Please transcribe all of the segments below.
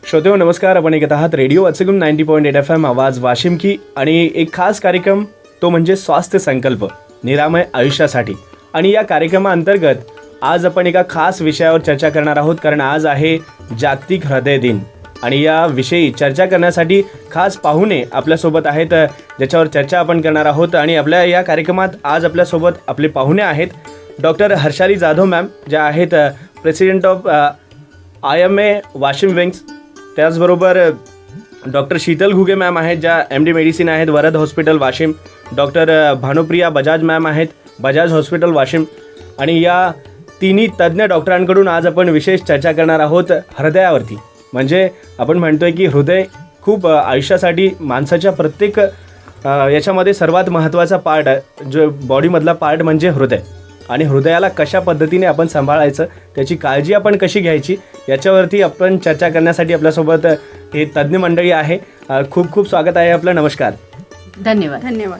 श्रोतेहो नमस्कार. आपण ऐकत आहात रेडिओ वाचगुम 90.8 FM आवाज वाशिम की. आणि एक खास कार्यक्रम तो म्हणजे स्वास्थ्य संकल्प निरामय आयुष्यासाठी. आणि या कार्यक्रमाअंतर्गत आज आपण एका खास विषयावर चर्चा करणार आहोत, कारण आज आहे जागतिक हृदय दिन. आणि या विषयी चर्चा करण्यासाठी खास पाहुणे आपल्यासोबत आहेत, ज्याच्यावर चर्चा आपण करणार आहोत. आणि आपल्या या कार्यक्रमात आज आपल्यासोबत आपले पाहुणे आहेत डॉक्टर हर्षाली जाधव मॅम, ज्या आहेत president of IMA Washim wings. त्याचबरोबर डॉक्टर शीतल घुगे मॅम आहेत, ज्या MD मेडिसिन आहेत Varad hospital Washim. Doctor Bhanupriya Bajaj ma'am आहेत बजाज हॉस्पिटल वाशिम. आणि या तिन्ही तज्ज्ञ डॉक्टरांकडून आज आपण विशेष चर्चा करणार आहोत हृदयावरती. म्हणजे आपण म्हणतोय की हृदय खूप आयुष्यासाठी माणसाच्या प्रत्येक याच्यामध्ये सर्वात महत्त्वाचा पार्ट आहे. जो बॉडीमधला पार्ट म्हणजे हृदय. आणि हृदयाला कशा पद्धतीने आपण सांभाळायचं, त्याची काळजी आपण कशी घ्यायची, याच्यावरती आपण चर्चा करण्यासाठी आपल्यासोबत हे तज्ज्ञ मंडळी आहे. खूप खूप स्वागत आहे आपलं. नमस्कार. धन्यवाद. धन्यवाद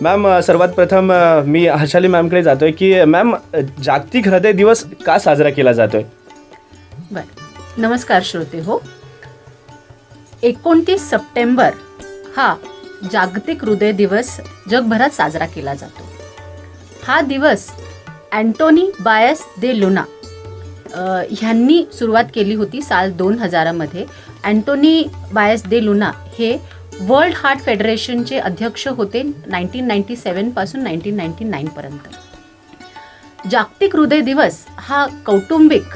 मॅम. सर्वात प्रथम मी हर्षाली मॅमकडे जातोय की मॅम, जागतिक हृदय दिवस का साजरा केला जातोय? बरं, नमस्कार श्रोते हो. 29 सप्टेंबर हा जागतिक हृदय दिवस जगभरात साजरा केला जातो. हा दिवस अँटोनी बायस दे लुना ह्यांनी सुरुवात केली होती साल 2000 मध्ये. अँटोनी बायस दे लुना हे वर्ल्ड हार्ट फेडरेशनचे अध्यक्ष होते 1997 पासून 1999 पर्यंत. जागतिक हृदय दिवस हा कौटुंबिक,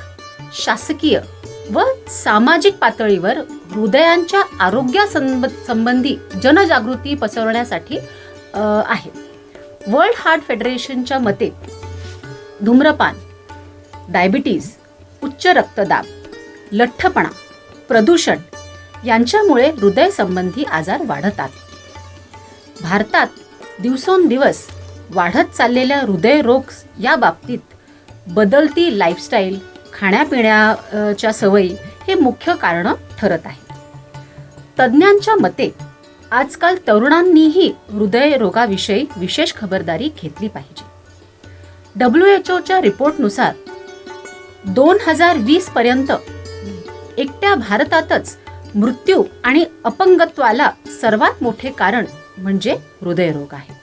शासकीय व सामाजिक पातळीवर हृदयांच्या आरोग्यासंबंधी जनजागृती पसरवण्यासाठी आहे. वर्ल्ड हार्ट फेडरेशनच्या मते धूम्रपान, डायबिटीज, उच्च रक्तदाब, लठ्ठपणा, प्रदूषण यांच्यामुळे हृदयसंबंधी आजार वाढतात. भारतात दिवसेंदिवस वाढत चाललेल्या हृदयरोग या बाबतीत बदलती लाईफस्टाईल, खाण्यापिण्याच्या सवयी हे मुख्य कारण ठरत आहे. तज्ज्ञांच्या मते आजकाल तरुणांनीही हृदयरोगाविषयी विशेष खबरदारी घेतली पाहिजे. WHOच्या रिपोर्टनुसार 2020 पर्यंत एकट्या भारतातच मृत्यू आणि अपंगत्वाला सर्वात मोठे कारण म्हणजे हृदयरोग आहे.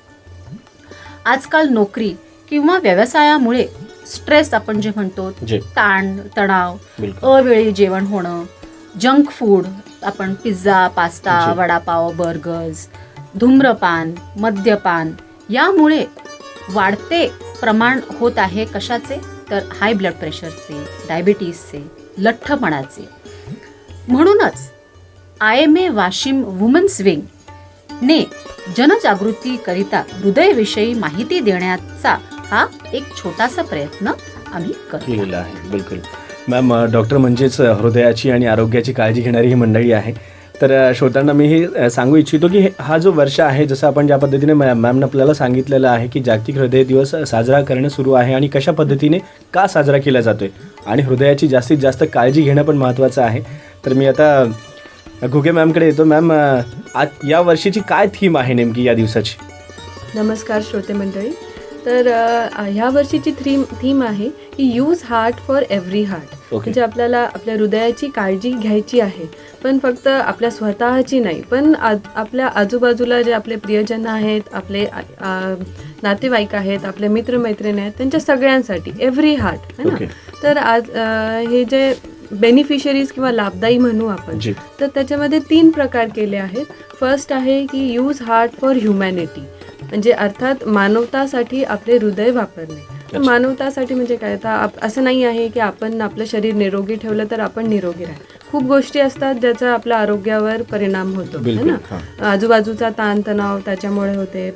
आजकाल नोकरी किंवा व्यवसायामुळे स्ट्रेस आपण जे म्हणतो, ताण तणाव, अवेळी जेवण होणं, जंक फूड आपण पिझ्झा, पास्ता, वडापाव, बर्गर्स, धूम्रपान, मद्यपान यामुळे वाढते प्रमाण होत आहे. कशाचे? तर हाय ब्लड प्रेशरचे, डायबिटीसचे, लठ्ठपणाचे. म्हणूनच IMA वाशिम वुमन्स विंग ने जनजागृतीकरिता हृदयविषयी माहिती देण्याचा हा एक छोटासा प्रयत्न आम्ही केलेला आहे. बिलकुल मॅम. डॉक्टर म्हणजेच हृदयाची आणि आरोग्याची काळजी घेणारी ही मंडळी आहे. तर श्रोत्यांना मी हे सांगू इच्छितो की हा जो वर्ष आहे, जसं आपण ज्या पद्धतीने मॅमनं आपल्याला सांगितलेलं आहे की जागतिक हृदय दिवस साजरा करणं सुरू आहे आणि कशा पद्धतीने का साजरा केला जातो आहे, आणि हृदयाची जास्तीत जास्त काळजी घेणं पण महत्त्वाचं आहे. तर मी आता घुगे मॅमकडे येतो. मॅम, आज या वर्षीची काय थीम आहे नेमकी या दिवसाची? नमस्कार श्रोते मंडळी. तर ह्या वर्षीची थीम आहे की use heart for every heart. म्हणजे आपल्याला आपल्या हृदयाची काळजी घ्यायची आहे, पण फक्त आपल्या स्वतःची नाही, पण आपल्या आजूबाजूला जे आपले प्रियजन आहेत, आपले नातेवाईक आहेत, आपले मित्रमैत्रिणी आहेत, त्यांच्या सगळ्यांसाठी एव्हरी हार्ट है ना. तर आज हे जे बेनिफिशरीज किंवा लाभदायी म्हणू आपण, तर त्याच्यामध्ये 3 प्रकार केले आहेत. फर्स्ट आहे की यूज हार्ट फॉर ह्युमॅनिटी, म्हणजे अर्थात मानवतासाठी आपले हृदय वापरणे. मानवतासाठी म्हणजे काय, तर असं नाही आहे की आपण आपलं शरीर निरोगी ठेवलं तर आपण निरोगी राहू. खूप गोष्टी असतात ज्याचा आपल्या आरोग्यावर परिणाम होतो है ना. आजूबाजूचा ताणतणाव त्याच्यामुळे होते.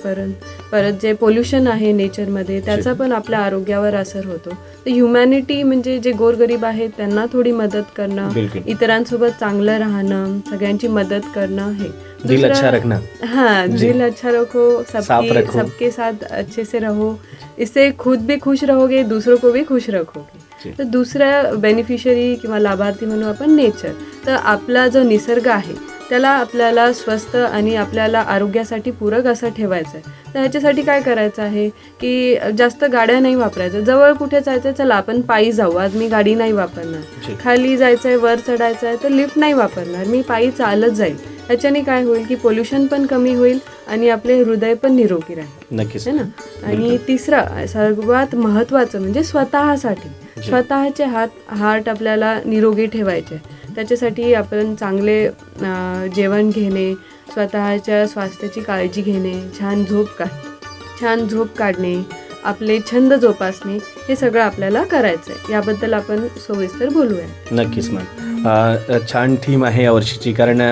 परत जे पोल्युशन आहे नेचरमध्ये त्याचा पण आपल्या आरोग्यावर असर होतो. तर ह्युमॅनिटी म्हणजे जे गोरगरीब आहेत त्यांना थोडी मदत करणं, इतरांसोबत चांगलं राहणं, सगळ्यांची मदत करणं. हे दिल अच्छा रखना. हाँ, दिल अच्छा रखो, सबके साथ अच्छे से रहो, इससे खुद भी खुश रहोगे, दूसरों को भी खुश रखोगे. तर दुसऱ्या बेनिफिशरी किंवा लाभार्थी म्हणून आपण नेचर. तर आपला जो निसर्ग आहे त्याला आपल्याला स्वस्थ आणि आपल्याला आरोग्यासाठी पूरक असं ठेवायचं आहे. तर ह्याच्यासाठी काय करायचं आहे की जास्त गाड्या नाही वापरायच्या. जवळ कुठे जायचं, चला आपण पायी जाऊ, आज मी गाडी नाही वापरणार. खाली जायचं आहे, वर चढायचं आहे, तर लिफ्ट नाही वापरणार, मी पायी चालत जाईल. ह्याच्याने काय होईल की पोल्युशन पण कमी होईल आणि आपले हृदय पण निरोगी राहील. नक्कीच है ना. आणि तिसरं सर्वात महत्त्वाचं म्हणजे स्वतःसाठी स्वतःचे हार्ट आपल्याला निरोगी ठेवायचे. त्याच्यासाठी आपण चांगले जेवण घेणे, स्वतःच्या स्वास्थ्याची काळजी घेणे, छान झोप काढणे, आपले छंद जोपासणे, हे सगळं आपल्याला करायचं आहे. याबद्दल आपण सविस्तर बोलूया. नक्कीच मॅम. छान थीम आहे यावर्षीची, कारण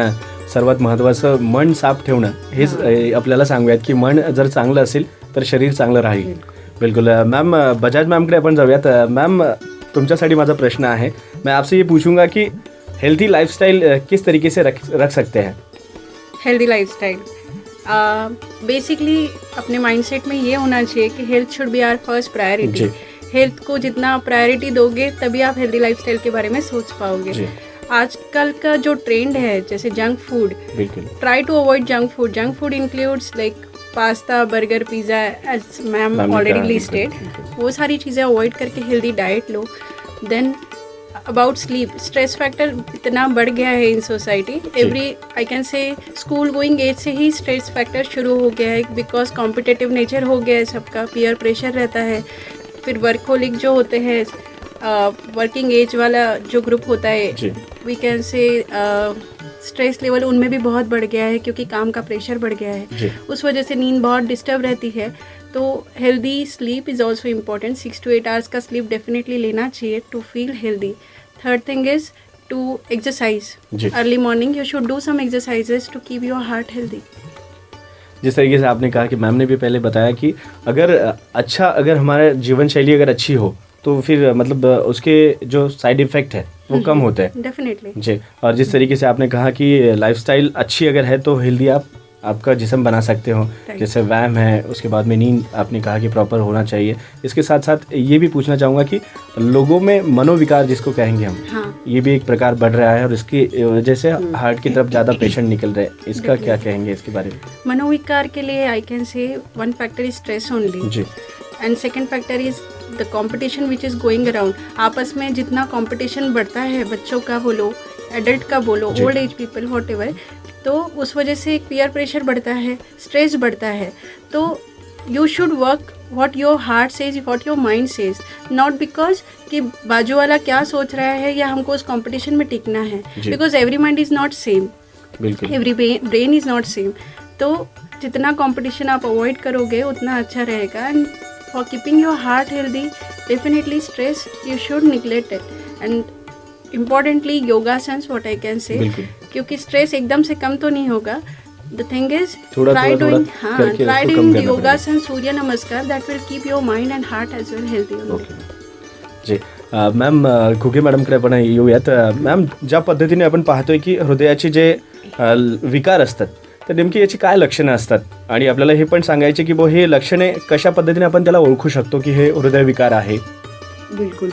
सर्वात महत्त्वाचं मन साफ ठेवणं हेच आपल्याला सांगूयात की मन जर चांगलं असेल तर शरीर चांगलं राहील. बिल्कुल. मैम बजाज मैम के अपन जाऊयात. मैम तुमच्यासाठी माझा प्रश्न है, मैं आपसे ये पूछूंगा कि हेल्थी लाइफस्टाइल किस तरीके से रख सकते हैं? हेल्दी लाइफस्टाइल बेसिकली अपने माइंडसेट में ये होना चाहिए कि health should be our first priority. Health को जितना प्रायोरिटी दोगे तभी आप हेल्दी लाइफस्टाइल के बारे में सोच पाओगे. आजकल का जो ट्रेंड है जैसे junk food, try to avoid junk food. Junk food includes like pasta, burger, pizza, as ma'am already listed. वो सारी चीज़ें अवॉइड करके हेल्दी डाइट लो. Then about sleep, stress factor इतना बढ़ गया है in society. Every I can say school going age से ही स्ट्रेस फैक्टर शुरू हो गया है, बिकॉज कॉम्पिटिटिव नेचर हो गया है सबका, पीयर प्रेशर रहता है. फिर वर्कहोलिक जो होते हैं, वर्किंग एज वाला जो ग्रुप होता है, we can say stress level उनमें भी बहुत बढ़ गया है क्योंकि काम का प्रेशर बढ़ गया है. उस वजह से नींद बहुत डिस्टर्ब रहती है. तो healthy sleep is also important. 6 to 8 hours का स्लीप डेफिनेटली लेना चाहिए to feel healthy. Third thing is to exercise. Early morning you should do some exercises to keep your heart healthy. जिस तरीके से आपने कहा कि मैम ने भी पहले बताया कि अगर हमारा जीवन शैली अगर अच्छी हो तो फिर मतलब उसके जो साइड इफ़ेक्ट है वो कम होते हैं. डेफिनेटली जी. और जिस तरीके से आपने कहा कि लाइफस्टाइल अच्छी अगर है तो हेल्दी आपका जिस्म बना सकते हो. जैसे व्यायाम है, उसके बाद में नींद आपने कहा कि प्रॉपर होना चाहिए. इसके साथ साथ ये भी पूछना चाहूँगा कि लोगों में मनोविकार जिसको कहेंगे हम, ये भी एक प्रकार बढ़ रहा है और इसकी वजह से हार्ट की तरफ ज़्यादा पेशेंट निकल रहे हैं. इसका क्या कहेंगे इसके बारे में? मनोविकार के लिए I can say one factor is stress only. जी. And second factor is the competition which is going around. आपस में जितना कॉम्पिटिशन बढ़ता है, बच्चों का बोलो, एडल्ट का बोलो, old age people, whatever, तो उस वजह से एक पीयर प्रेशर बढ़ता है, स्ट्रेस बढ़ता है. तो you should work what your heart says, what your mind says, not because कि बाजू वाला क्या सोच रहा है या हमको उस कॉम्पिटिशन में टिकना है, because every mind is not same, every brain is not same. तो जितना कॉम्पिटिशन आप अवॉइड करोगे उतना अच्छा रहेगा. And for keeping your heart healthy, definitely stress you should neglect it. And importantly योगासन्स, व्हाट आई कैन से, क्योंकि stress एकदम से कम तो नहीं होगा. The thing is try doing yogasana, surya namaskar, that will keep your mind and heart as well healthy. G. Ma'am Ghuge मॅडमकडे आपण येऊयात. Ma'am, ज्या पद्धतीने आपण पाहतोय की हृदयाचे जे विकार असतात तर नेमकी याची काय लक्षणं असतात आणि आपल्याला हे पण सांगायचे की हे लक्षणे कशा पद्धतीने आपण त्याला ओळखू शकतो की हे हृदयविकार आहे? बिलकुल.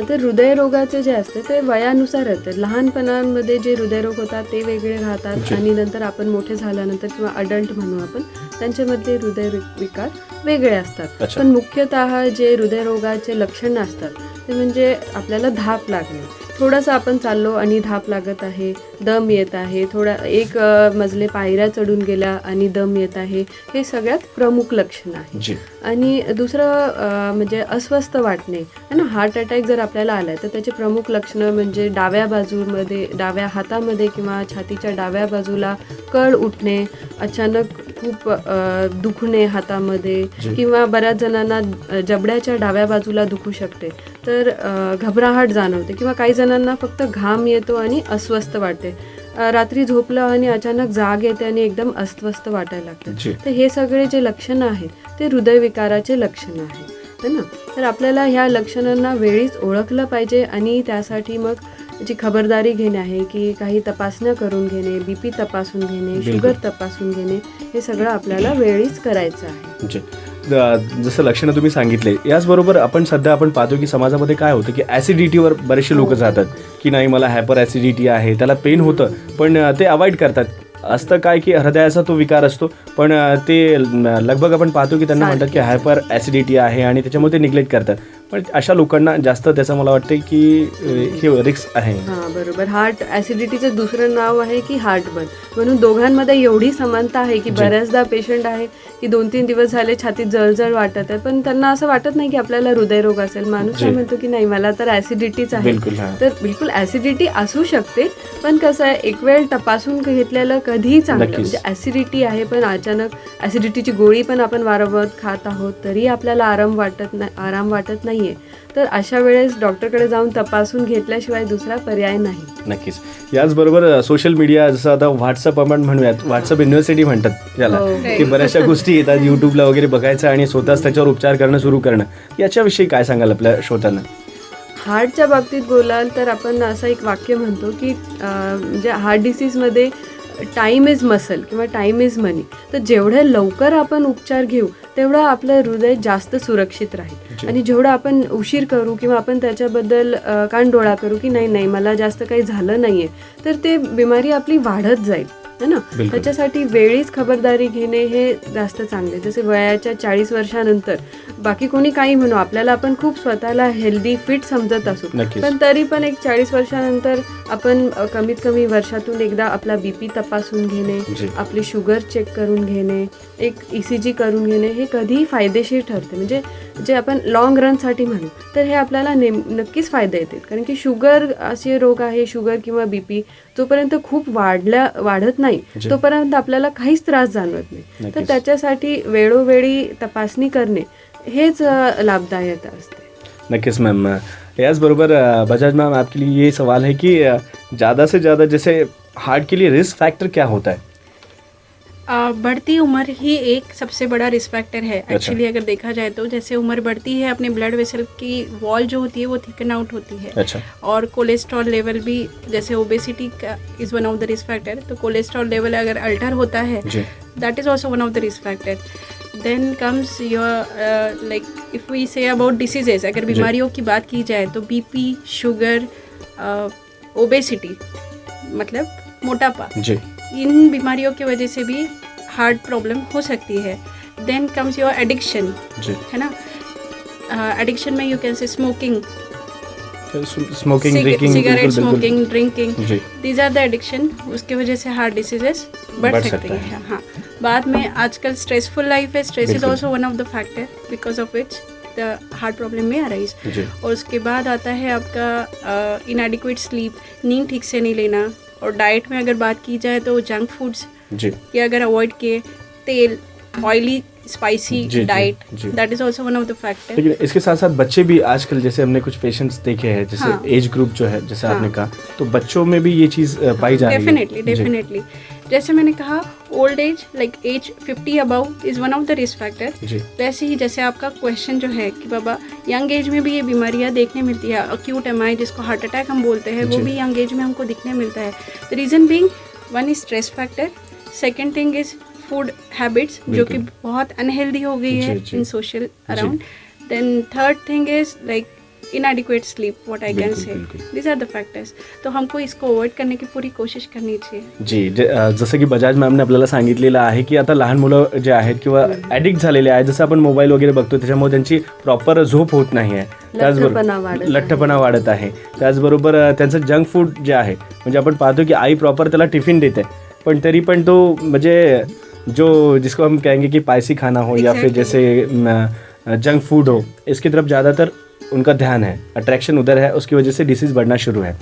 तर हृदयरोगाचे जे असते ते वयानुसार येतात. लहानपणामध्ये जे हृदयरोग होतात ते वेगळे राहतात आणि नंतर आपण मोठे झाल्यानंतर किंवा अडल्ट म्हणू आपण, त्यांच्यामध्ये हृदयविकार वेगळे असतात. पण मुख्यतः जे हृदयरोगाचे लक्षणं असतात ते म्हणजे आपल्याला धाप लागणे, थोडंसं आपण चाललो आणि धाप लागत आहे, दम येत आहे, एक मजले पायऱ्या चढून गेल्या आणि दम येत आहे, हे सगळ्यात प्रमुख लक्षण आहे. आणि दुसरं म्हणजे अस्वस्थ वाटणे है ना. हार्ट अटॅक जर आपल्याला आला तर त्याचे प्रमुख लक्षणं म्हणजे डाव्या हातामध्ये किंवा छातीच्या डाव्या बाजूला कळ उठणे, अचानक खूप दुखणे हातामध्ये, किंवा बऱ्याच जणांना जबड्याच्या डाव्या बाजूला दुखू शकते, तर घबराहट जाणवते, किंवा काही जणांना फक्त घाम येतो आणि अस्वस्थ वाटते. रात्री झोपलं आणि अचानक जाग येते आणि एकदम अस्वस्थ वाटायला लागतं. तर हे सगळे जे लक्षणं आहेत ते हृदयविकाराचे लक्षणं आहेत है ना. तर आपल्याला ह्या लक्षणांना वेळीच ओळखलं पाहिजे आणि त्यासाठी मग जी खबरदारी घेणे आहे की काही तपासण्या करून घेणे, BP तपासून घेणे, शुगर तपासून घेणे, हे सगळं आपल्याला वेळीच करायचं आहे. जसं लक्षणं तुम्ही सांगितले, याचबरोबर आपण पाहतो की समाजामध्ये काय होतं की ॲसिडिटीवर बरेचसे लोक जातात की नाही मला हायपर ॲसिडिटी आहे, त्याला पेन होतं पण ते अवॉइड करतात असतं काय की हृदयाचा तो विकार असतो, पण ते लगभग आपण पाहतो की त्यांना म्हणतात की हायपर ॲसिडिटी आहे आणि त्याच्यामुळे ते निग्लेक्ट करतात. पण अशा लोकांना जास्त त्याचं मला वाटतं की हे रिस्क आहे. हां बरोबर. हार्ट ॲसिडिटीचं दुसरं नाव आहे की हार्टबर्न. म्हणून दोघांमध्ये एवढी समानता आहे की बऱ्याचदा पेशंट आहे की 2-3 दिवस झाले छातीत जळजळ वाटत आहे, पण त्यांना असं वाटत नाही की आपल्याला हृदयरोग असेल. माणूस काय म्हणतो की नाही मला तर ॲसिडिटीच आहे. तर बिलकुल ॲसिडिटी असू शकते, पण कसं आहे एक वेळ तपासून घेतलेलं कधीही चांगलं. म्हणजे ॲसिडिटी आहे पण अचानक ॲसिडिटीची गोळी पण आपण वारंवार खात आहोत तरी आपल्याला आराम वाटत नाहीये, तर अशा वेळेस डॉक्टरकडे जाऊन तपासून घेतल्याशिवाय दुसरा पर्याय नाही. नक्कीच. याचबरोबर सोशल मीडिया, जसं आता व्हॉट्सअप आपण म्हणूयात, व्हॉट्सअप युनिव्हर्सिटी म्हणतात त्याला, की बऱ्याचशा गोष्टी येतात यूट्यूबला वगैरे बघायचं आणि स्वतःच त्याच्यावर उपचार करणं सुरू करणं. याच्याविषयी काय सांगाल आपल्या श्रोत्यांना? हार्टच्या बाबतीत बोलाल तर आपण असं एक वाक्य म्हणतो की म्हणजे हार्ट डिसीजमध्ये टाईम इज मसल किंवा टाईम इज मनी. तर जेवढं लवकर आपण उपचार घेऊ तेवढं आपलं हृदय जास्त सुरक्षित राहील, आणि जेवढं आपण उशीर करू किंवा आपण त्याच्याबद्दल कानडोळा करू की नाही मला जास्त काही झालं नाही आहे, तर ते बिमारी आपली वाढत जाईल है ना. त्याच्यासाठी वेळीच खबरदारी घेणे हे जास्त चांगले. जसे वयाच्या 40 वर्षानंतर बाकी कोणी काही म्हणू, आपल्याला आपण खूप स्वतःला हेल्दी फिट समजत असू, पण तरी पण एक 40 वर्षानंतर आपण कमीत कमी वर्षातून एकदा आपला BP तपासून घेणे, आपली शुगर चेक करून घेणे, एक ECG करून घेणे हे कधीही फायदेशीर ठरते. म्हणजे जे आपण लॉंग रनसाठी म्हणू तर हे आपल्याला नक्कीच फायदे येतील. कारण की शुगर असे रोग आहे, शुगर किंवा BP जोपर्यंत खूप वाढत नाही तोपर्यंत आपल्याला काहीच त्रास जाणवत नाही. तर त्याच्यासाठी वेळोवेळी तपासणी करणे हेच लाभदायक असते. नक्कीच मैम. याचबरोबर बजाज मैम, आपके लिए ये सवाल है कि ज़्यादा से ज़्यादा जैसे हार्ट के लिए रिस्क फैक्टर क्या होता है? बढ़ती उम्र ही एक सबसे बड़ा रिस्क फैक्टर है एक्चुअली. अगर देखा जाए तो जैसे उम्र बढ़ती है अपने ब्लड वेसल की वॉल जो होती है वो थिकन आउट होती है. अच्छा. और कोलेस्ट्रॉल लेवल भी, जैसे ओबेसिटी का is one of the risk factor. तो कोलेस्ट्रॉल लेवल अगर अल्टर होता है that is also one of the risk factor. Then comes your like if we say about diseases, अगर बीमारियों की बात की जाए तो BP, शुगर, ओबेसिटी मतलब मोटापा, इन बीमारियों की वजह से भी हार्ट प्रॉब्लम हो सकती है. देन कम्स योर एडिक्शन, है ना. एडिक्शन में you can say smoking, cigarette smoking, drinking, these are the addiction. उसकी वजह से हार्ट डिसीजेस बढ़ सकती है. हाँ, बाद में आजकल स्ट्रेसफुल लाइफ है, stress is also one of the factor because of which the heart problem में अराइज. और उसके बाद आता है आपका इनएडिक्वेट स्लीप, नींद ठीक से नहीं लेना. और डाइट में अगर बात की जाए तो जंक फूड्स ये अगर अवॉइड किए, तेल, oily spicy diet, that is also one of the factor. लेकिन इसके साथ साथ बच्चे भी आजकल, जैसे हमने कुछ पेशेंट्स देखे हैं, जैसे एज ग्रुप जो है, जैसे आपने कहा, तो बच्चों में भी ये चीज़ पाई जा रही है. डेफिनेटली. जैसे मैंने कहा old age like age 50 above is one of the risk factor. वैसे ही जैसे आपका क्वेश्चन जो है कि बाबा यंग एज में भी ये बीमारियां देखने मिलती है, अक्यूट MI जिसको हार्ट अटैक हम बोलते हैं, वो भी यंग एज में हमको दिखने मिलता है. The reason being, one is stress factor, second thing is food habits जो कि बहुत अनहेल्दी हो गई है in social around. Then third thing is like inadequate sleep, what I can say. These are the factors. तो हमको इसको avoid करने की पूरी कोशिश करनी चाहिए. जी, जसं की बजाज मॅमने आपल्याला सांगितलेलं आहे की आता लहान मुलं जे आहेत किंवा ॲडिक्ट झालेले आहेत, जसं आपण मोबाईल वगैरे बघतो त्याच्यामुळे त्यांची प्रॉपर झोप होत नाही आहे, त्याचबरोबर लठ्ठपणा वाढत आहे, त्याचबरोबर त्यांचं जंक फूड जे आहे, म्हणजे आपण पाहतो की आई प्रॉपर त्याला टिफिन देते, पण तरी पण तो म्हणजे जो जिसको हम कहेंगे कि पायसी खाना हो या फिर जैसे जंक फूड हो, इसकी तरफ ज़्यादातर उनका ध्यान है, अट्रॅक्शन उधर है, उसकी वजह से डिसीज बढ़ना सुरू आहे.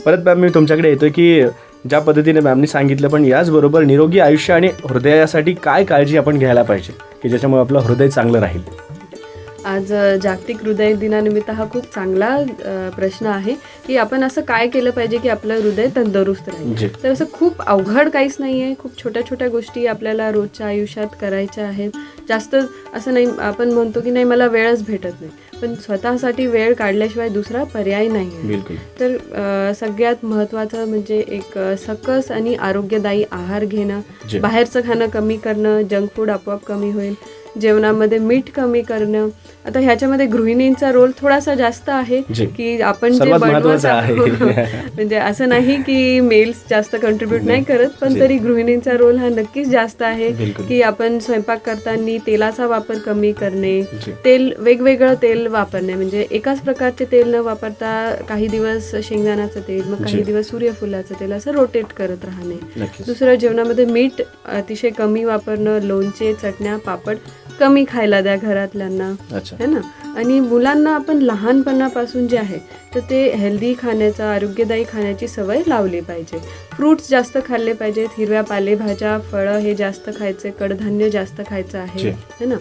परत मॅम मी तुमच्याकडे येतो की ज्या पद्धतीने मॅमनी सांगितलं, पण याचबरोबर निरोगी आयुष्य आणि हृदयासाठी काय काळजी आपण घ्यायला पाहिजे की ज्याच्यामुळे आपलं हृदय चांगलं राहील? आज जागतिक हृदय दिनानिमित्त हा खूप चांगला प्रश्न आहे की आपण असं काय केलं पाहिजे की आपलं हृदय तंदुरुस्त राहील. तर असं खूप अवघड काहीच नाही आहे, खूप छोट्या छोट्या गोष्टी आपल्याला रोजच्या आयुष्यात करायच्या आहेत. जास्त असं नाही आपण म्हणतो की नाही मला वेळच भेटत नाही, पण स्वतःसाठी वेळ काढल्याशिवाय दुसरा पर्याय नाही आहे. तर सगळ्यात महत्त्वाचं म्हणजे एक सकस आणि आरोग्यदायी आहार घेणं, बाहेरचं खाणं कमी करणं, जंक फूड आपोआप कमी होईल. जेवणामध्ये मीठ कमी करणं. आता ह्याच्यामध्ये गृहिणींचा रोल थोडासा जास्त आहे जी. की आपण जे सर्वात बनवत महत्त्वाचा आहे. म्हणजे असं नाही की मेल्स जास्त कंट्रीब्यूट नाही करत, पण जी. तरी गृहिणींचा रोल हा नक्कीच जास्त आहे बिलकुल. की आपण स्वयंपाक करताना तेलाचा वापर कमी करणे, जी. तेल वेगवेगळं तेल वापरणे, म्हणजे एकाच प्रकारचे तेल न वापरता काही दिवस शेंगदाण्याचं तेल, मग काही जी. दिवस सूर्यफुलाचं तेल, असं रोटेट करत राहणे. नक्कीच. दुसरं, जेवणामध्ये मीठ अतिशय कमी वापरणं, लोणचे, चटण्या, पापड कमी खायला द्या घरातल्यांना, अच्छा. है ना. आणि मुलांना आपण लहानपणापासून जे आहे तर ते हेल्दी खाण्याचा, आरोग्यदायी खाण्याची सवय लावली पाहिजे. फ्रूट्स जास्त खाल्ले पाहिजेत, हिरव्या पालेभाज्या, फळं हे जास्त खायचे, कडधान्य जास्त खायचं आहे, जी. है ना.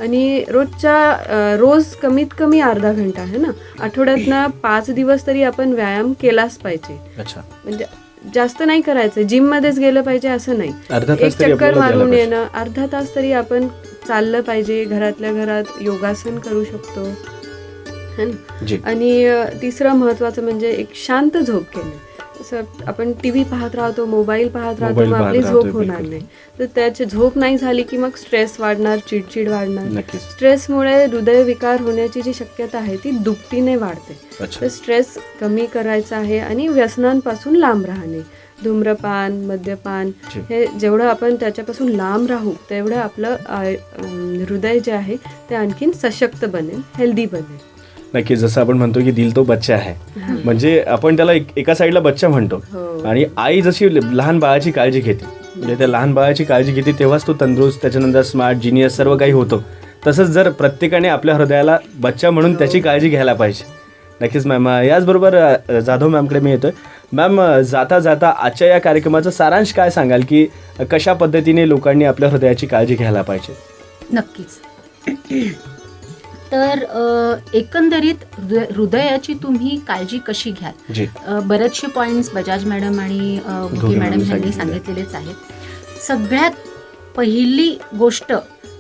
आणि रोज कमीत कमी अर्धा घंटा, है ना, आठवड्यातनं 5 दिवस तरी आपण व्यायाम केलाच पाहिजे. अच्छा. म्हणजे जास्त नाही करायचं, जिममध्येच गेलं पाहिजे असं नाही. अर्धा एक तास तरी चक्कर आपल्याला द्यायला मारून पाहिजे. येणं, अर्धा तास तरी आपण चाललं पाहिजे, घरातल्या घरात योगासन करू शकतो, है ना. जी. आणि तिसरं महत्त्वाचं म्हणजे एक शांत झोप घेणे. असं आपण TV पाहत राहतो, मोबाईल पाहत राहतो, मोबाईल मग आपली पाहत झोप राहतोय, होणार बिलकुल. नाही. तर त्याची झोप नाही झाली की मग स्ट्रेस वाढणार, चिडचिड वाढणार. नक्कीच. स्ट्रेसमुळे हृदयविकार होण्याची जी शक्यता आहे ती दुपटीने वाढते. अच्छा. तर स्ट्रेस कमी करायचा आहे आणि व्यसनांपासून लांब राहणे. धूम्रपान, मद्यपान जी. हे जेवढं आपण त्याच्यापासून लांब राहू तेवढं आपलं हृदय जे आहे ते आणखीन सशक्त बनेल, हेल्दी बनेल. नक्कीच. जसं आपण म्हणतो की दिल तो बच्चा आहे, म्हणजे आपण त्याला एका साईडला बच्चा म्हणतो, हो. आणि आई जशी लहान बाळाची काळजी घेते, म्हणजे त्या लहान बाळाची काळजी घेते तेव्हाच तो तंदुरुस्त, त्याच्यानंतर स्मार्ट, जिनियस सर्व काही होतो. तसंच जर प्रत्येकाने आपल्या हृदयाला बच्चा म्हणून त्याची काळजी घ्यायला पाहिजे. नक्कीच मॅम. याचबरोबर जाधव मॅमकडे मी येतोय. मॅम, जाता जाता आजच्या या कार्यक्रमाचं सारांश काय सांगाल की कशा पद्धतीने लोकांनी आपल्या हृदयाची काळजी घ्यायला पाहिजे? नक्कीच. तर एकंदरीत हृदयाची तुम्ही काळजी कशी घ्याल, जी. बरेचसे पॉईंट्स बजाज मॅडम आणि घुगे मॅडम यांनी सांगितलेलेच आहेत. सगळ्यात पहिली गोष्ट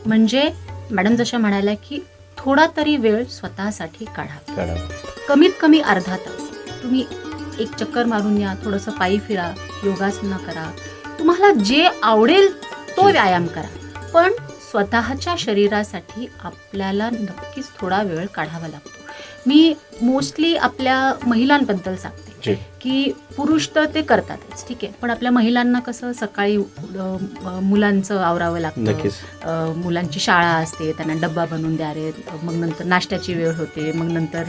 म्हणजे मॅडम जशा म्हणाल्या की थोडा तरी वेळ स्वतःसाठी काढा. कमीत कमी अर्धा तास तुम्ही एक चक्कर मारून या, थोडंसं पायी फिरा, योगासनं करा, तुम्हाला जे आवडेल तो व्यायाम करा, पण स्वतःच्या शरीरासाठी आपल्याला नक्कीच थोडा वेळ काढावा लागतो. मी मोस्टली आपल्या महिलांबद्दल सांगते की पुरुष तर ते करतातच, ठीक आहे, पण आपल्या महिलांना कसं सकाळी मुलांचं आवरावं लागतं, मुलांची शाळा असते, त्यांना डब्बा बनवून द्या रे, मग नंतर नाश्त्याची वेळ होते, मग नंतर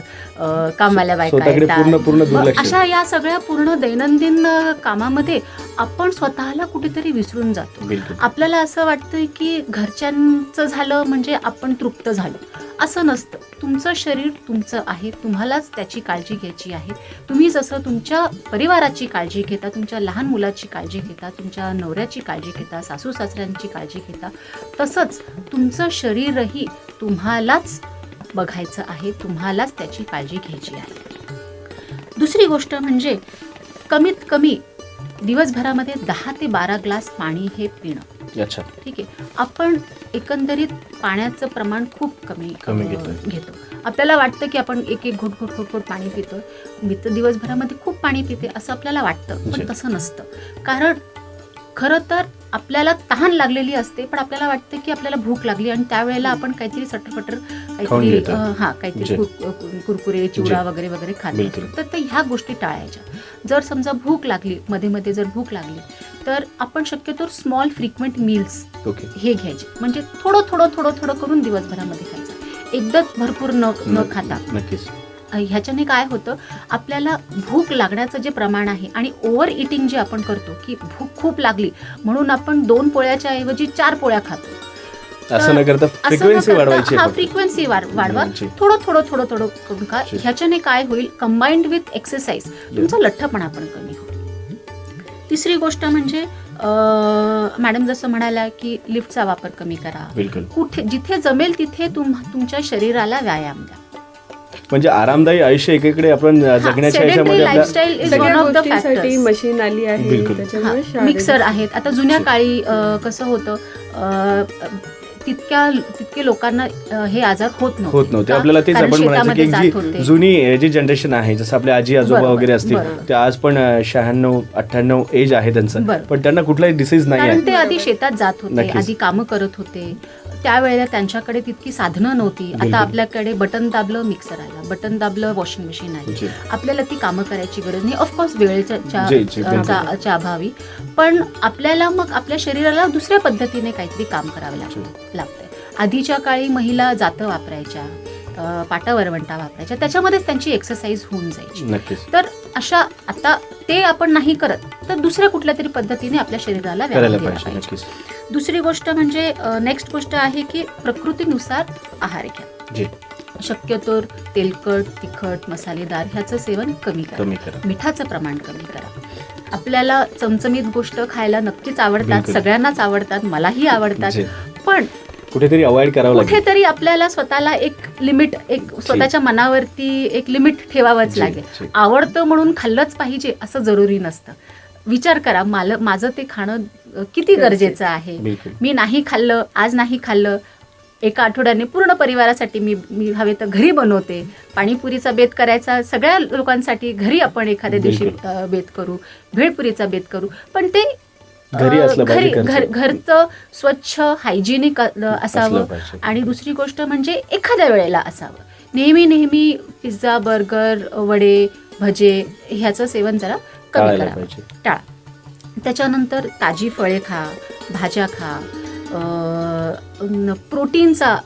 कामवाल्या बायका येतात, अशा या सगळ्या पूर्ण दैनंदिन कामामध्ये आपण स्वतःला कुठेतरी विसरून जातो. आपल्याला असं वाटतं की घरच्यांचं झालं म्हणजे आपण तृप्त झालो. असं नसतं. तुमचं शरीर तुमचं आहे, तुम्हालाच त्याची काळजी घ्यायची आहे. तुम्ही जसं तुमच्या परिवाराची काळजी घेता, तुमच्या लहान मुलाची काळजी घेता, तुमच्या नवऱ्याची काळजी घेता, सासू सासऱ्यांची काळजी घेता, तसंच तुमचं शरीरही तुम्हालाच बघायचं आहे, तुम्हालाच त्याची काळजी घ्यायची आहे. दुसरी गोष्ट म्हणजे कमीत कमी दिवसभरामध्ये 10 ते 12 ग्लास पाणी हे पिणं. अच्छा. ठीक आहे. आपण एकंदरीत पाण्याचं प्रमाण खूप कमी घेतो. आपल्याला वाटतं की आपण एक घोट पाणी पितो, मी तर दिवसभरामध्ये खूप पाणी पिते असं आपल्याला वाटतं, पण तसं नसतं. कारण खरं तर आपल्याला तहान लागलेली असते, पण आपल्याला वाटतं की आपल्याला भूक लागली आणि त्यावेळेला आपण काहीतरी सटरफटर काहीतरी कुरकुरे, चिवडा वगैरे वगैरे खातो. तर ह्या गोष्टी टाळायच्या. जर समजा भूक लागली, मध्ये मध्ये जर भूक लागली, तर आपण शक्यतो स्मॉल फ्रिक्वेंट मील्स हे घ्यायचे, म्हणजे थोडं करून दिवसभरामध्ये खायचं, एकदाच भरपूर न खाता. ह्याच्याने काय होतं, आपल्याला भूक लागण्याचं जे प्रमाण आहे आणि ओव्हर इटिंग जे आपण करतो की भूक खूप लागली म्हणून आपण 2 पोळ्याच्या ऐवजी 4 पोळ्या खातो, असं न करता फ्रिक्वेन्सी वाढवायची. फ्रिक्वेन्सी वाढवा, थोडं करून खा. ह्याच्याने काय होईल, कंबाईंड विथ एक्सरसाइज तुमचा लठ्ठपणा पण कमी होईल. तिसरी गोष्ट म्हणजे मॅडम जसं म्हणाल्या की लिफ्टचा वापर कमी करा. कुठे जिथे जमेल तिथे तुमच्या शरीराला व्यायाम द्या. म्हणजे आरामदायी आयुष्य एकीकडे आपण जगण्याच्या ह्याच्यामध्ये मशीन आली आहे, त्याच्यामुळे मिक्सर आहेत. आता जुन्या काळी कसं होतं, तितके लोकांना हे आजार होत नव्हते. आपल्याला तेच आपण म्हणायचं की जुनी जी जनरेशन आहे, जसं आपले आजी आजोबा वगैरे असतील, ते आज पण 96-98 एज आहे त्यांचं, पण त्यांना कुठलाही डिसीज नाही आहे. ते आधी शेतात जात होते, आधी कामं करत होते, त्यावेळेला त्यांच्याकडे तितकी साधनं नव्हती. बिलकुल. आता आपल्याकडे बटन दाबलं मिक्सर आला, बटन दाबलं वॉशिंग मशीन आली. जी. आपल्याला ती कामं करायची गरज नाही. ऑफकोर्स वेळेच्या जी, जी, बिलकुल. च्या अभावी, पण आपल्याला मग आपल्या शरीराला दुसऱ्या पद्धतीने काहीतरी काम करावं लागतंय. आधीच्या काळी महिला जातं वापरायच्या, पाटा वरवंटा वापरायच्या, त्याच्यामध्येच त्यांची एक्सरसाइज होऊन जायची. नक्कीच तर अशा आता ते आपण नाही करत तर दुसऱ्या कुठल्या तरी पद्धतीने आपल्या शरीराला व्यायाम करायला दिला पाहिजे. पाहिजे. नक्कीच दुसरी गोष्ट म्हणजे नेक्स्ट गोष्ट आहे की प्रकृतीनुसार आहार घ्या. जी, शक्यतो तेलकट, तिखट, मसालेदार ह्याचं सेवन कमी करा. कमी करा. मिठाचं प्रमाण कमी करा. आपल्याला चमचमीत गोष्ट खायला नक्कीच आवडतात, बिलकुल. सगळ्यांनाच आवडतात, मलाही आवडतात. जी. पण कुठेतरी अवॉइड करावं लागेल. कुठेतरी आपल्याला स्वतःला एक लिमिट, एक स्वतःच्या मनावरती एक लिमिट ठेवावंच जी, लागेल. जी. आवडतं म्हणून खाल्लंच पाहिजे असं जरुरी नसतं. विचार करा, माझं ते खाणं किती गरजेचं आहे. बिलकुल. मी नाही खाल्लं, आज नाही खाल्लं, एका आठवड्याने पूर्ण परिवारासाठी मी हवे तर घरी बनवते. पाणीपुरीचा बेत करायचा सगळ्या लोकांसाठी घरी आपण एखाद्या दिवशी बिलकुल. बेत करू, भेळपुरीचा बेत करू, पण ते घरी असलं पाहिजे, घरचं. घरचं स्वच्छ हायजिनिक असावं. पाहिजे. आणि दुसरी गोष्ट म्हणजे एखाद्या वेळेला असावं. नेहमी पिझ्झा, बर्गर, वडे, भजे ह्याचं सेवन जरा कमी टाळायला करावं, पाहिजे. टाळा. त्याच्यानंतर ताजी फळे खा, भाज्या खा, प्रोटीनचा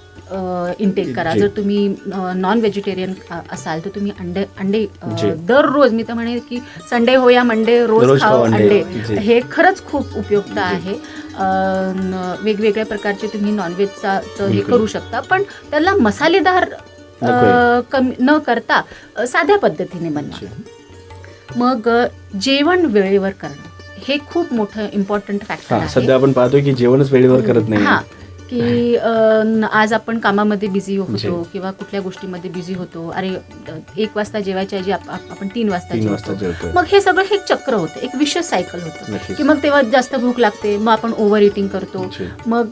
इनटेक करा. जी. जर तुम्ही नॉन व्हेजिटेरियन असाल तर तुम्ही अंडे जी. दररोज, मी तर म्हणेन की संडे हो या मंडे रोज रोज खाओ खाओ अंडे. अंडे. जी. हे खरंच खूप उपयुक्त आहे. वेगवेगळ्या प्रकारचे तुम्ही नॉनव्हेजचा हे बिलकुल. करू शकता, पण त्याला मसालेदार कमी न करता साध्या पद्धतीने बनवा. मग जेवण वेळेवर करणं हे खूप मोठं इम्पॉर्टंट फॅक्टर आहे. सध्या आपण पाहतोय की जेवणच वेळेवर करत नाही. हा, की आज आपण कामामध्ये बिझी होतो जी. किंवा कुठल्या गोष्टीमध्ये बिझी होतो. अरे 1 वाजता जेवायच्या ऐवजी आपण 3 वाजता 3 वाजता जेवतो. जेवतोय. मग हे सगळं हे चक्र होतं, एक विशियस सायकल होतं नक्कीच. की मग तेव्हा जास्त भूक लागते, मग आपण ओव्हर इटिंग करतो, जी. मग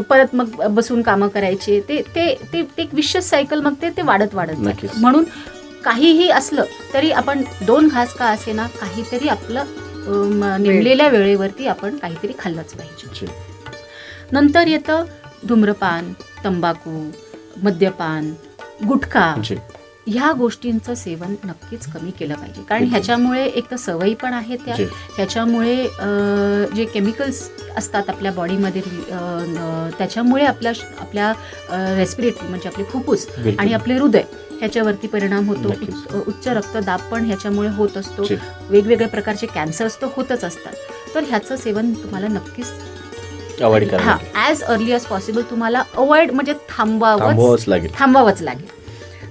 परत मग बसून कामं करायची. ते एक विशियस सायकल मग ते वाढत नक्कीच. जातं. म्हणून काहीही असलं तरी आपण 2 घास का असेना काहीतरी आपलं नेमलेल्या वेळेवरती आपण काहीतरी खाल्लंच पाहिजे. जी. नंतर येतं धूम्रपान, तंबाखू, मद्यपान, गुटखा. जी. ह्या गोष्टींचं सेवन नक्कीच कमी केलं पाहिजे. कारण बिलकुल. ह्याच्यामुळे एक तर सवयी पण आहेत त्या, जी. ह्याच्यामुळे जे केमिकल्स असतात आपल्या बॉडीमध्ये त्याच्यामुळे आपल्या रेस्पिरेटरी म्हणजे आपले फुफ्फुस बिलकुल. आणि आपले हृदय ह्याच्यावरती परिणाम होतो. नक्कीच. उच्च रक्तदाब पण ह्याच्यामुळे होत असतो. जी. वेगवेगळ्या प्रकारचे कॅन्सर्स तर होतच असतात. तर ह्याचं सेवन तुम्हाला नक्कीच अवॉइड करावं लागेल. ॲज अर्ली ॲज पॉसिबल तुम्हाला अवॉइड म्हणजे थांबवावंच लागेल.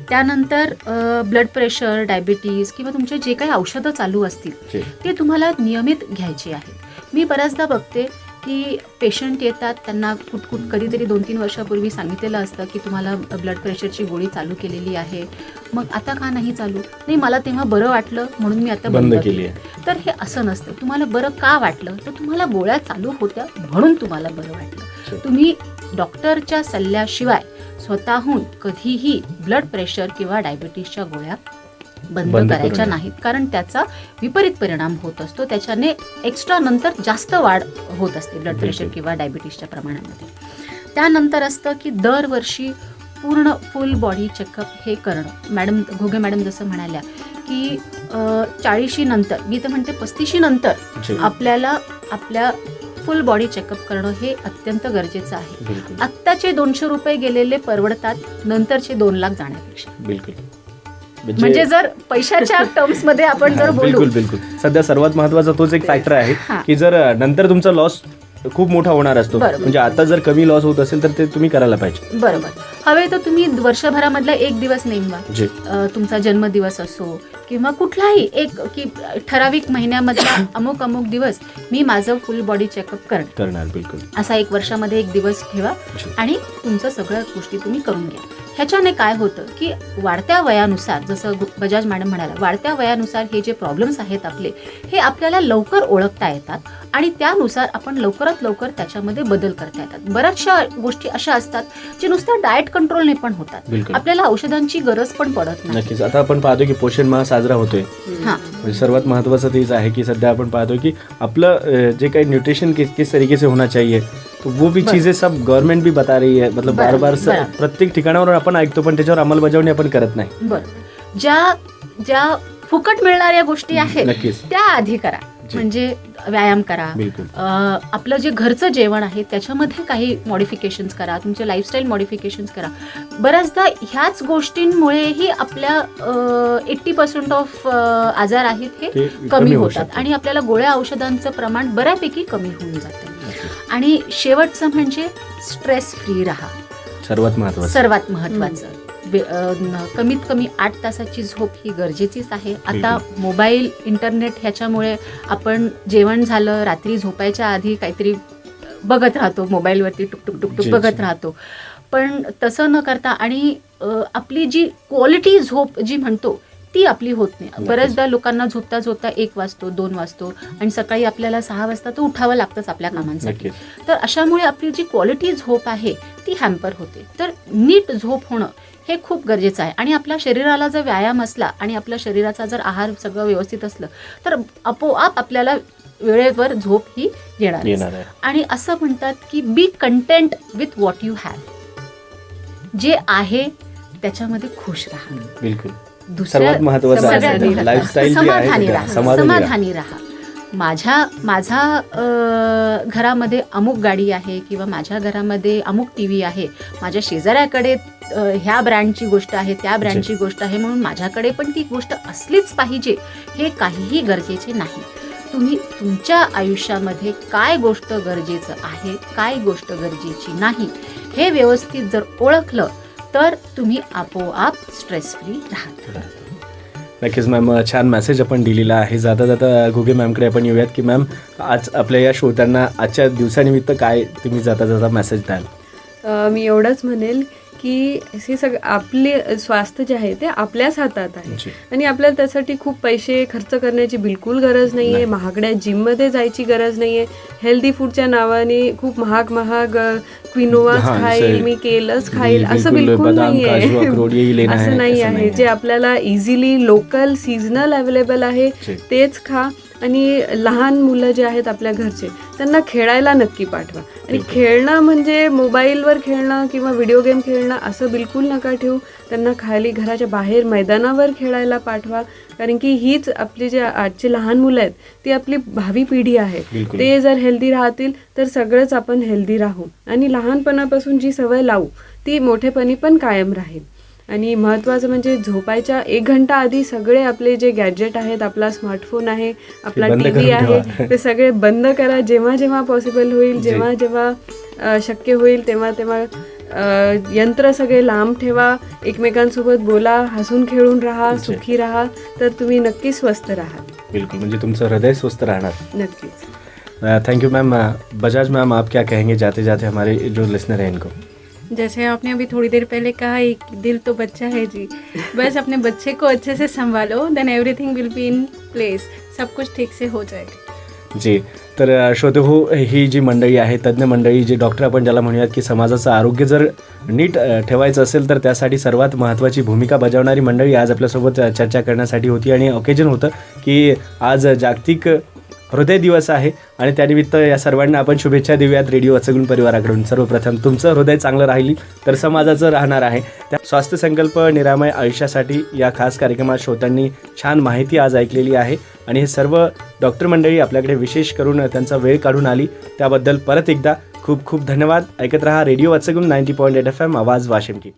त्यानंतर ब्लड प्रेशर, डायबिटीज किंवा तुमचे जे काही औषधं चालू असतील जी. ते तुम्हाला नियमित घ्यायची आहेत. मी बऱ्याचदा बघते की पेशंट येतात, त्यांना कधीतरी 2-3 वर्षापूर्वी सांगितलेलं असतं की तुम्हाला ब्लड प्रेशरची गोळी चालू केलेली आहे, मग आता का नाही चालू? नाही, मला तेव्हा बरं वाटलं म्हणून मी आता बंद बंद केली केली. आहे. तर हे असं नसतं. तुम्हाला बरं का वाटलं तर तुम्हाला गोळ्या चालू होत्या म्हणून तुम्हाला बरं वाटलं. तुम्ही डॉक्टरच्या सल्ल्याशिवाय स्वतःहून कधीही ब्लड प्रेशर किंवा डायबिटीसच्या गोळ्या बंद करू करायच्या नये. नाहीत, कारण त्याचा विपरीत परिणाम होत असतो. त्याच्याने एक्स्ट्रा नंतर जास्त वाढ होत असते ब्लड प्रेशर बिलकुल. किंवा डायबिटीसच्या प्रमाणामध्ये. त्यानंतर असतं की दरवर्षी पूर्ण फुल बॉडी चेकअप हे करणं. घोगे मॅडम जसं म्हणाल्या की 40 नंतर, मी तर म्हणते 35 नंतर जी. आपल्याला आपल्या फुल बॉडी चेकअप करणं हे अत्यंत गरजेचं आहे. बिलकुल. आत्ताचे 200 रुपये गेलेले परवडतात, नंतरचे 2 लाख जाण्यापेक्षा. बिलकुल. म्हणजे जर पैशाच्या टर्म्स मध्ये आपण जर बोलू, बिलकुल. सध्या सर्वात महत्वाचा तोच एक फॅक्टर आहे हा. की जर नंतर तुमचा लॉस खूप मोठा होणार असतो, बरोबर. म्हणजे आता जर कमी लॉस होत असेल तर ते तुम्ही करायला पाहिजे. बरोबर. हवे तर तुम्ही वर्षभरामधला एक दिवस नेमवा. जी. तुमचा जन्मदिवस असो किंवा कुठलाही एक की ठराविक महिन्यामधला अमुक दिवस मी माझं फुल बॉडी चेकअप करणार. बिलकुल. असा एक वर्षामध्ये एक दिवस ठेवा जी. आणि तुमचं सगळ्या गोष्टी तुम्ही करून घ्या. ह्याच्याने काय होतं की वाढत्या वयानुसार, जसं बजाज मॅडम म्हणाल्या, वाढत्या वयानुसार हे जे प्रॉब्लेम्स आहेत आपले, हे आपल्याला लवकर ओळखता येतात आणि त्यानुसार आपण लवकरात लवकर त्याच्यामध्ये बदल करता येतात. बऱ्याचशा गोष्टी अशा असतात जे नुसत्या डाएट कंट्रोलने पण होतात. बिलकुल. आपल्याला औषधांची गरज पण पडत नाही. नक्कीच. आता आपण पाहतो की पोषण माह साजरा होतोय. हां, म्हणजे सर्वात महत्त्वाचं तेच आहे की सध्या आपण पाहतो की आपलं जे काही न्यूट्रिशन किस तरीके से होना चाहिए तो वो भी चीज़ें सब गवर्नमेंट भी बता रही है, मतलब बार बार बरोबर. प्रत्येक ठिकाणावर आपण ऐकतो पण त्याच्यावर अंमलबजावणी आपण करत नाही. बरोबर. ज्या फुकट मिळणाऱ्या गोष्टी आहेत नक्कीच. त्या आधी करा. म्हणजे व्यायाम करा, बिलकुल. आपलं जे घरचं जेवण आहे त्याच्यामध्ये काही मॉडिफिकेशन्स करा, तुमचे लाईफस्टाईल मॉडिफिकेशन्स करा. बऱ्याचदा ह्याच गोष्टींमुळेही आपल्या 80% ऑफ आजार आहेत ते हे कमी कमी होऊ होतात शकतात. आणि आपल्याला गोळ्या औषधांचं प्रमाण बऱ्यापैकी कमी होऊन जातं. आणि शेवटचं म्हणजे स्ट्रेस फ्री राहा. सर्वात महत्त्वाचं. सर्वात महत्त्वाचं. कमीत कमी 8 तासाची झोप ही गरजेचीच आहे. आता मोबाईल, इंटरनेट ह्याच्यामुळे आपण जेवण झालं, रात्री झोपायच्या आधी काहीतरी बघत राहतो, मोबाईलवरती टुक टुक जी, बघत जी. राहतो. पण तसं न करता आणि आपली जी क्वालिटी झोप जी म्हणतो ती आपली होत नाही. बऱ्याचदा लोकांना झोपता झोपता 1 वाजतो, 2 वाजतो आणि सकाळी आपल्याला 6 वाजता तर उठावं लागतंच आपल्या कामांसाठी. तर अशामुळे आपली जी क्वालिटी झोप आहे ती हॅम्पर होते. तर नीट झोप होणं हे खूप गरजेचं आहे. आणि आपल्या शरीराला जर व्यायाम असला आणि आपल्या शरीराचा जर आहार सगळं व्यवस्थित असलं तर आपोआप आपल्याला वेळेवर झोप ही येणार आहे. आणि असं म्हणतात की बी content with what you have. जे आहे त्याच्यामध्ये खुश राहा. बिलकुल. दुसऱ्या सर्वात महत्त्वाचं समाधानी आहे राहा. लाईफस्टाईल जी समाधानी आहे राहा. समाधानी राहा. समाधानी राहा. माझा घरामध्ये अमुक गाडी आहे किंवा माझ्या घरामध्ये अमुक TV आहे, माझ्या शेजाऱ्याकडे ह्या ब्रँडची गोष्ट आहे, त्या ब्रँडची गोष्ट आहे, म्हणून माझ्याकडे पण ती गोष्ट असलीच पाहिजे हे काहीही गरजेचे नाही. तुम्ही तुमच्या आयुष्यामध्ये काय गोष्ट गरजेचं आहे, काय गोष्ट गरजेची नाही हे व्यवस्थित जर ओळखलं तर तुम्ही आपोआप स्ट्रेस फ्री राहता. नक्कीच मॅम, छान मेसेज आपण दिलेला आहे. जाता जाता घुगे मॅमकडे आपण येऊयात की मॅम आज आपल्या या श्रोत्यांना आजच्या दिवसानिमित्त काय तुम्ही जाता जाता मेसेज द्याल? मी एवढंच म्हणेल की हे सगळं आपले स्वास्थ्य जे आहे ते आपल्याच हातात आहे. जी. आणि आपल्याला त्यासाठी खूप पैसे खर्च करण्याची बिलकुल गरज नाही आहे. महागड्या जिममध्ये जायची गरज नाही आहे. हेल्दी फूडच्या नावाने खूप महाग क्विनोवाच खाईल, मी केलंच खाईल असं बिलकुल नाही आहे. असं नाही आहे. जे आपल्याला इझिली लोकल सीझनल अवेलेबल आहे तेच खा. आणि लहान मुलं जे आहेत आपल्या घरचे त्यांना खेळायला नक्की पाठवा. आणि खेळणं म्हणजे मोबाईलवर खेळणं किंवा व्हिडिओ गेम खेळणं असं बिलकुल नका ठेवू. त्यांना खाली घराच्या बाहेर मैदानावर खेळायला पाठवा. कारण की हीच आपली जे आजची लहान मुलं आहेत ती आपली भावी पिढी आहे. ते जर हेल्दी राहतील तर सगळंच आपण हेल्दी राहू. आणि लहानपणापासून जी सवय लावू ती मोठेपणी पण कायम राहील. आणि महत्त्वाचं म्हणजे झोपायच्या 1 घंटा आधी सगळे आपले जे गॅजेट आहेत, आपला स्मार्टफोन आहे, आपला TV आहे, ते सगळे बंद करा. जेव्हा जेव्हा पॉसिबल होईल, जेव्हा जेव्हा शक्य होईल तेव्हा यंत्र सगळे लांब ठेवा. एकमेकांसोबत बोला, हसून खेळून राहा, सुखी राहा, तर तुम्ही नक्की स्वस्थ राहा. बिलकुल, म्हणजे तुमचं हृदय स्वस्थ राहणार. नक्कीच. Thank you ma'am. Bajaj ma'am, आप क्या कहेंगे जाते जाते हमारे जो लिसनर हैं इनको? जैसे आपने अभी थोड़ी देर पहले कहा एक दिल तो बच्चा है जी, बस अपने बच्चे को अच्छे से संभालो, then everything will be in place. सब कुछ ठीक से हो जाएगा. जी. तर श्रोते हो, ही जी मंडळी आहे, तज्ज्ञ मंडळी, जे डॉक्टर आपण ज्याला म्हणूयात की समाजाचं आरोग्य जर नीट ठेवायचं असेल तर त्यासाठी सर्वात महत्त्वाची भूमिका बजावणारी मंडळी आज आपल्यासोबत चर्चा करण्यासाठी होती. आणि ऑकेजन होतं की आज जागतिक हृदय दिवस आहे आणि त्यानिमित्त या सर्वांना आपण शुभेच्छा देऊयात रेडिओ वाचगुण परिवाराकडून. सर्वप्रथम तुमचं हृदय चांगलं राहिली तर समाजाचं राहणार आहे. त्या स्वास्थ्य संकल्प निरामय आयुष्यासाठी या खास कार्यक्रमात श्रोत्यांनी छान माहिती आज ऐकलेली आहे. आणि हे सर्व डॉक्टर मंडळी आपल्याकडे विशेष करून त्यांचा वेळ काढून आली त्याबद्दल परत एकदा खूप खूप धन्यवाद. ऐकत रहा रेडिओ वाचगुण 90.8 FM आवाज वाशिम की.